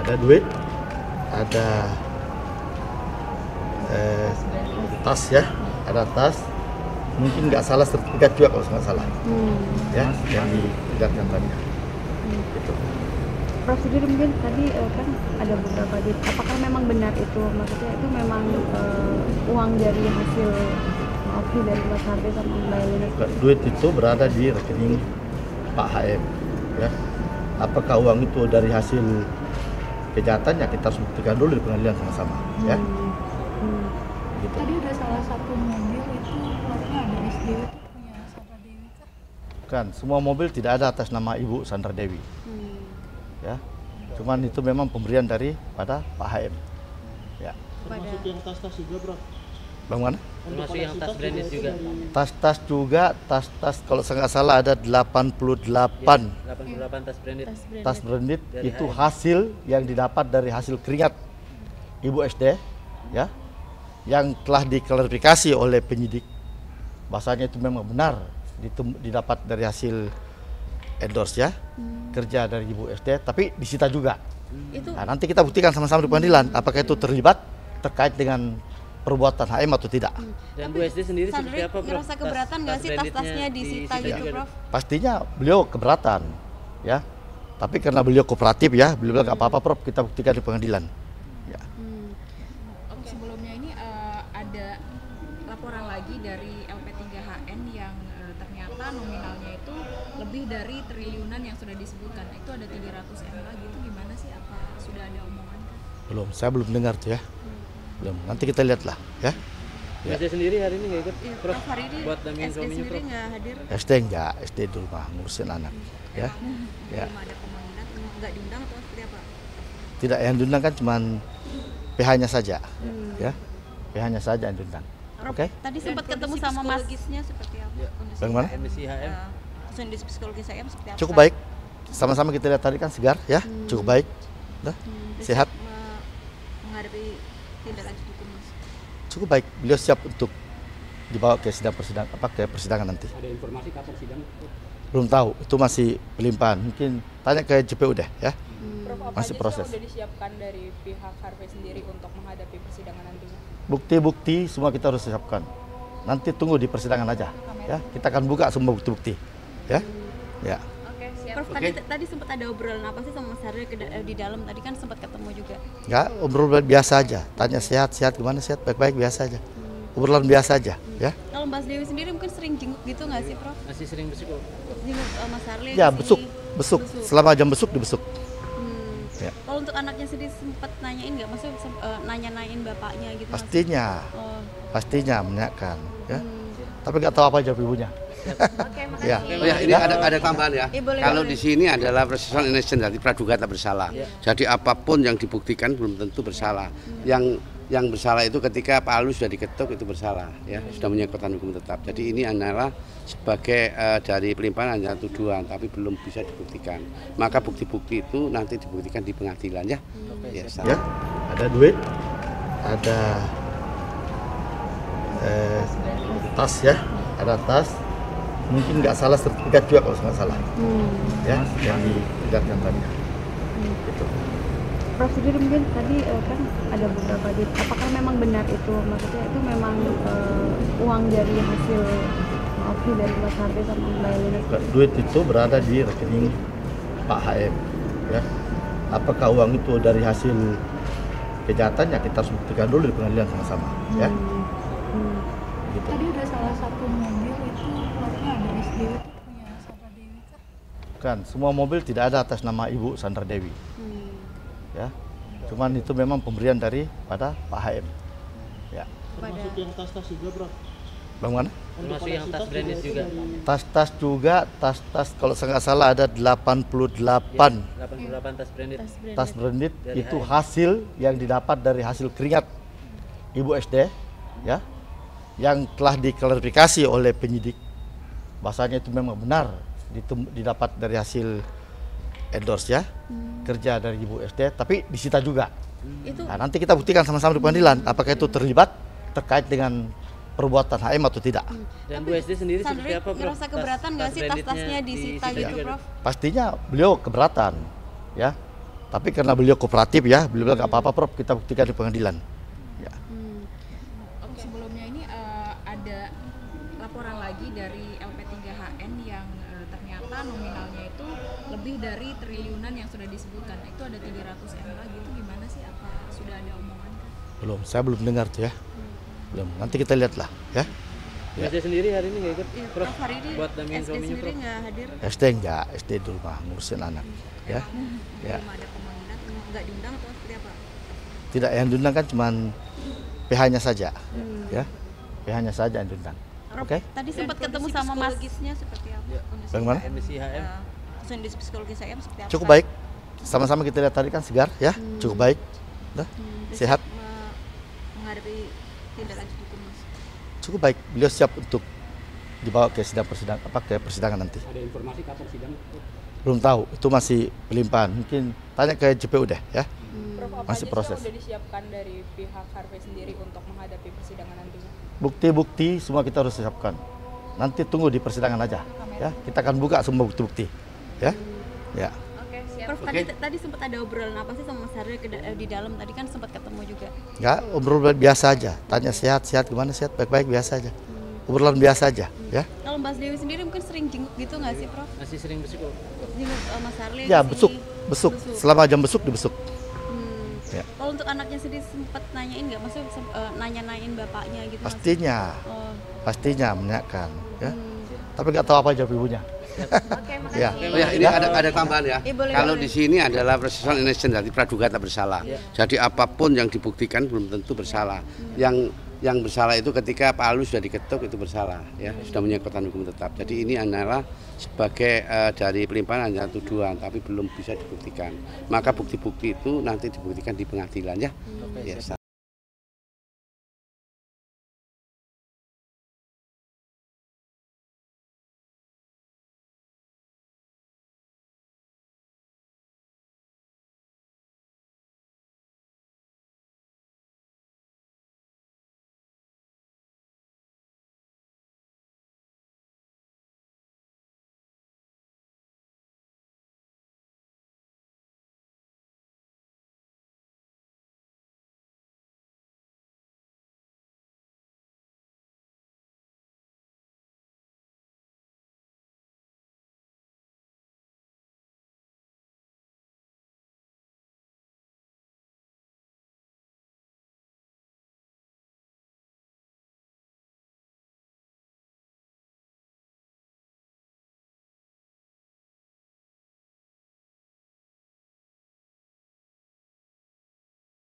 ada duit, ada tas ya, ada tas. Mungkin nggak salah sertifikat juga kalau nggak salah, ya yang dilihatkan tadi. Gitu. Prof sendiri mungkin tadi kan ada beberapa apakah memang benar itu, maksudnya itu memang uang dari hasil aksi dari Mas Harvey sama Mbak Elina? Duit itu berada di rekening Pak HM, ya. Apakah uang itu dari hasil kejahatan, ya kita harus buktikan dulu di pengadilan sama-sama, ya. Gitu. Tadi ada salah satu mobil itu platnya ada SDW itu punya Sandra Dewi kah? Kan semua mobil tidak ada atas nama Ibu Sandra Dewi, ya. Cuman itu memang pemberian pada Pak HM, ya. Termasuk yang tas-tas juga, Bro? Bagaimana? Termasuk yang tas branded juga. Tas-tas juga, tas-tas kalau saya nggak salah ada 88 88 tas branded. tas branded Dari itu HM. hasil yang didapat dari hasil keringat Ibu SD, ya, yang telah diklarifikasi oleh penyidik bahasanya itu memang benar didapat dari hasil endorse, ya, kerja dari Ibu SD, tapi disita juga. Nah, nanti kita buktikan sama-sama di pengadilan apakah itu terlibat terkait dengan perbuatan HM atau tidak. Dan Bu SD sendiri seperti apa, Prof? ngerasa keberatan nggak sih tas-tasnya disita gitu, Prof? Pastinya beliau keberatan, ya. Tapi karena beliau kooperatif, ya, beliau bilang nggak apa-apa, Prof, kita buktikan di pengadilan. Ya. Sebelumnya ini ada laporan lagi dari LP3HN yang ternyata nominalnya itu lebih dari triliunan yang sudah disebutkan. Itu ada 300 M lagi, itu gimana sih? Apa sudah ada omongan kan? Belum, saya belum dengar tuh, ya. Belum. Nanti kita lihatlah, ya. Bu SD sendiri hari ini nggak ikut, Iya, Prof? hari ini Buat dampingin SD suaminya, sendiri Prof? nggak hadir. SD enggak, SD di rumah ngurusin anak, ya. Ya. Belum ada pemanggilan, nggak diundang atau seperti apa? Tidak, yang diundang kan cuman PH-nya saja, ya. PH-nya saja yang diundang. Prof, Oke. tadi sempat ketemu sama psikologisnya seperti apa? Kondisi Bagaimana? Kondisi HM. kondisi psikologis saya seperti apa? Cukup baik. Sama-sama kita lihat tadi kan segar, ya. Cukup baik. Dah, sehat. Menghadapi tindak lanjut hukum, Mas. Cukup baik. Beliau siap untuk dibawa ke persidangan nanti. Ada informasi kapan sidang? Belum tahu, itu masih pelimpahan. Mungkin tanya ke JPU deh, ya. Prof, apa Masih aja proses. sudah disiapkan dari pihak Harvey sendiri untuk menghadapi persidangan nantinya? Bukti-bukti semua kita harus siapkan. Nanti tunggu di persidangan aja, ya. Kita akan buka semua bukti-bukti, ya. Ya. Oke, siap. Prof, tadi sempat ada obrolan apa sih sama Mas Harvey di dalam? Tadi kan sempat ketemu juga. Enggak, obrolan biasa aja. Tanya sehat-sehat gimana, sehat, baik-baik, biasa aja. Obrolan biasa aja, ya. Kalau Mbak Dewi sendiri mungkin sering jenguk gitu nggak sih, Prof? Masih sering bersiko. Jenguk Mas Harvey Ya, kesini. besuk. Selama jam besuk dibesuk. Ya. Kalau untuk anaknya sendiri sempat nanyain nggak? Maksudnya nanya-nanyain bapaknya gitu? Mas? Pastinya, Oh, pastinya menanyakan, ya. Tapi nggak tahu apa jawab ibunya. Oke, makasih. Ya. Oh ya, ini ada tambahan ya. boleh, Kalau boleh. di sini adalah presumption innocent, jadi praduga tak bersalah. Jadi apapun yang dibuktikan belum tentu bersalah. Yang bersalah itu ketika Pak Alu sudah diketuk itu bersalah, ya, sudah punya kekuatan hukum tetap. Jadi ini adalah sebagai dari pelimpahan hanya tuduhan, tapi belum bisa dibuktikan. Maka bukti-bukti itu nanti dibuktikan di pengadilan, ya. Ya, Ya, ada duit, ada tas, ya, ada tas. Mungkin nggak salah sertifikat juga kalau nggak salah, ya, yang dilihatkan tadi. Gitu. Prof sendiri mungkin tadi kan ada beberapa apakah memang benar itu, maksudnya itu memang uang dari hasil aksi dari Mas Harvey sama Mbak Elina? Duit itu berada di rekening Pak HM, ya. Apakah uang itu dari hasil kejahatan, ya kita harus buktikan dulu di pengadilan sama-sama, ya. Gitu. Tadi ada salah satu mobil itu platnya ada SDW itu punya Sandra Dewi kah? Kan semua mobil tidak ada atas nama Ibu Sandra Dewi, ya. Cuman itu memang pemberian pada Pak HM, ya. Termasuk yang tas-tas juga, Bro? Bagaimana? Termasuk yang tas branded juga. Tas-tas juga, tas-tas kalau saya nggak salah ada 88 88 tas branded. tas branded Dari itu HM. hasil yang didapat dari hasil keringat Ibu SD, ya, yang telah diklarifikasi oleh penyidik bahasanya itu memang benar didapat dari hasil endorse, ya, kerja dari Ibu SD, tapi disita juga. Nah, nanti kita buktikan sama-sama di pengadilan apakah itu terlibat terkait dengan perbuatan HM atau tidak. Dan Bu SD sendiri seperti Sandra apa, Prof? ngerasa keberatan nggak sih brandednya tas-tasnya disita gitu, juga, Prof? Pastinya beliau keberatan, ya. Tapi karena beliau kooperatif ya, beliau bilang nggak apa-apa Prof, kita buktikan di pengadilan. Ya. Sebelumnya ini ada laporan lagi dari LP3HN yang ternyata nominalnya itu lebih dari triliunan yang sudah disebutkan. Itu ada 300 M lagi, itu gimana sih? Apa sudah ada omongan? Belum, saya belum dengar tuh ya. Belum, nanti kita lihat lah ya. SD sendiri hari ini nggak ikut? Iya, Prof, Prof, hari ini buat dampingin SD suaminya, sendiri Prof. nggak hadir. SD enggak, SD di rumah ngurusin anak ya. Ya. Belum ada pemanggilan, nggak diundang atau seperti apa? Tidak, yang diundang kan cuman PH-nya saja ya. PH-nya saja yang diundang. Prof, Oke. tadi sempat ketemu sama psikologisnya seperti apa? Kondisi Bagaimana? Kondisi HM. kondisi psikologis saya seperti apa? Cukup baik. Sama-sama kita lihat tadi kan segar ya, cukup baik. Nah, Udah sehat. siap menghadapi tindak lanjut hukum, Mas. Cukup baik. Beliau siap untuk dibawa ke persidangan nanti. Ada informasi kapan sidang? Belum tahu, itu masih pelimpahan. Mungkin tanya ke JPU deh ya. Prof, apa Masih aja proses. sih yang udah disiapkan dari pihak Harvey sendiri untuk menghadapi persidangan nantinya? Bukti-bukti semua kita harus siapkan. Nanti tunggu di persidangan aja ya. Kita akan buka semua bukti-bukti. Ya. Ya. Oke, siap. Prof, tadi sempat ada obrolan apa sih sama Mas Haryo di dalam? Tadi kan sempat ketemu juga. Enggak, obrolan biasa aja. Tanya sehat-sehat gimana, sehat baik-baik biasa aja. Obrolan biasa aja ya. Kalau Mbak Dewi sendiri mungkin sering jenguk gitu nggak sih, Prof? Masih sering bersiko. Jenguk Mas Haryo Ya, ke sini. besuk. Selama jam besuk dibesuk. Ya. Kalau untuk anaknya sendiri sempat nanyain nggak? Maksudnya nanya-nanyain bapaknya gitu? Mas? Pastinya. Oh. Pastinya menanyakan ya. Tapi nggak tahu apa jawab ibunya. Oke, makasih. Ya. Oh ya, ini ada tambahan ya. Boleh, Kalau boleh. di sini adalah prosesual innocent, jadi praduga tak bersalah. Jadi apapun yang dibuktikan belum tentu bersalah. Yang bersalah itu ketika palu sudah diketuk itu bersalah, ya sudah punya kekuatan hukum tetap. Jadi ini adalah sebagai dari pelimpahan hanya tuduhan, tapi belum bisa dibuktikan. Maka bukti-bukti itu nanti dibuktikan di pengadilan ya. Ya,